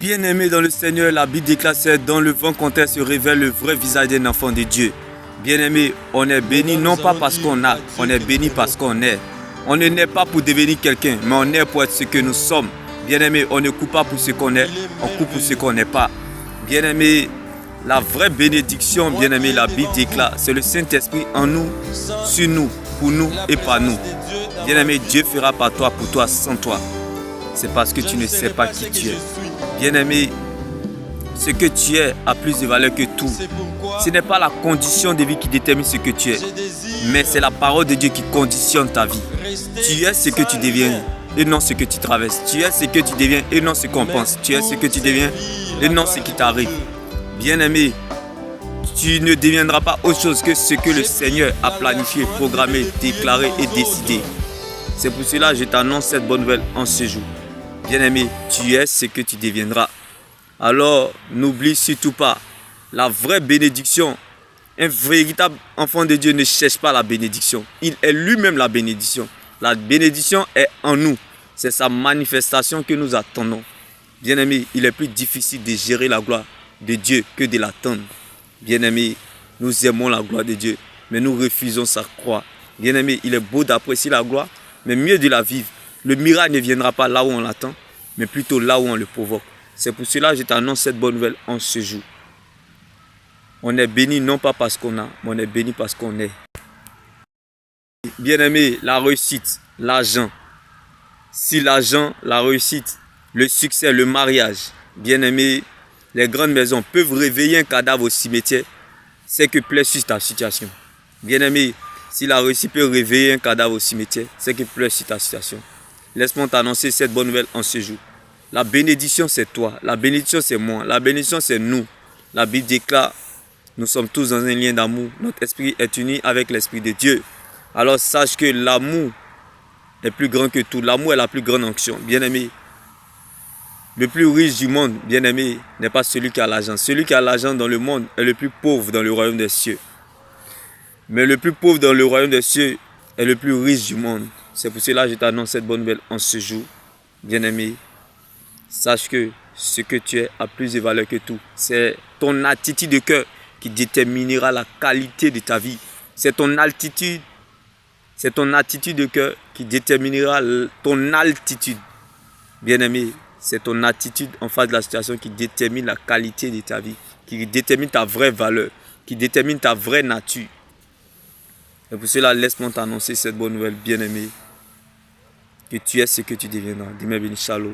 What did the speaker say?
Bien-aimé dans le Seigneur, la Bible déclare que dans le vent contraire se révèle le vrai visage d'un enfant de Dieu. Bien-aimé, on est béni non pas parce qu'on a, on est béni parce qu'on est. On ne naît pas pour devenir quelqu'un, mais on est pour être ce que nous sommes. Bien-aimé, on ne coupe pas pour ce qu'on est, on coupe pour ce qu'on n'est pas. Bien-aimé, la vraie bénédiction, bien-aimé, la Bible déclare, c'est le Saint-Esprit en nous, sur nous, pour nous et par nous. Bien-aimé, Dieu fera par toi, pour toi, sans toi. C'est parce que tu ne sais pas qui tu es. Bien-aimé, ce que tu es a plus de valeur que tout. Ce n'est pas la condition de vie qui détermine ce que tu es, mais c'est la parole de Dieu qui conditionne ta vie. Tu es ce que tu deviens et non ce que tu traverses. Tu es ce que tu deviens et non ce qu'on pense. Tu es ce que tu deviens et non ce qui t'arrive. Bien-aimé, tu ne deviendras pas autre chose que ce que le Seigneur a planifié, programmé, déclaré et décidé. C'est pour cela que je t'annonce cette bonne nouvelle en ce jour. Bien-aimé, tu es ce que tu deviendras. Alors, n'oublie surtout pas, la vraie bénédiction, un véritable enfant de Dieu ne cherche pas la bénédiction. Il est lui-même la bénédiction. La bénédiction est en nous. C'est sa manifestation que nous attendons. Bien-aimé, il est plus difficile de gérer la gloire de Dieu que de l'attendre. Bien-aimé, nous aimons la gloire de Dieu, mais nous refusons sa croix. Bien-aimé, il est beau d'apprécier la gloire, mais mieux de la vivre. Le miracle ne viendra pas là où on l'attend, mais plutôt là où on le provoque. C'est pour cela que je t'annonce cette bonne nouvelle en ce jour. On est béni non pas parce qu'on a, mais on est béni parce qu'on est. Bien-aimé, la réussite, l'argent. Si l'argent, la réussite, le succès, le mariage, bien-aimé, les grandes maisons peuvent réveiller un cadavre au cimetière, c'est que plaît sur ta situation. Bien-aimé, si la réussite peut réveiller un cadavre au cimetière, c'est que plaît sur ta situation. Laisse-moi t'annoncer cette bonne nouvelle en ce jour. La bénédiction, c'est toi. La bénédiction, c'est moi. La bénédiction, c'est nous. La Bible déclare, nous sommes tous dans un lien d'amour. Notre esprit est uni avec l'esprit de Dieu. Alors sache que l'amour est plus grand que tout. L'amour est la plus grande onction. Bien-aimé, le plus riche du monde, bien-aimé, n'est pas celui qui a l'argent. Celui qui a l'argent dans le monde est le plus pauvre dans le royaume des cieux. Mais le plus pauvre dans le royaume des cieux est le plus riche du monde. C'est pour cela que je t'annonce cette bonne nouvelle en ce jour. Bien-aimé, sache que ce que tu es a plus de valeur que tout. C'est ton attitude de cœur qui déterminera la qualité de ta vie. C'est ton attitude de cœur qui déterminera ton altitude. Bien-aimé, c'est ton attitude en face de la situation qui détermine la qualité de ta vie, qui détermine ta vraie valeur, qui détermine ta vraie nature. Et pour cela, laisse-moi t'annoncer cette bonne nouvelle, bien-aimé, que tu es ce que tu deviendras. Dis-moi béni, shalom.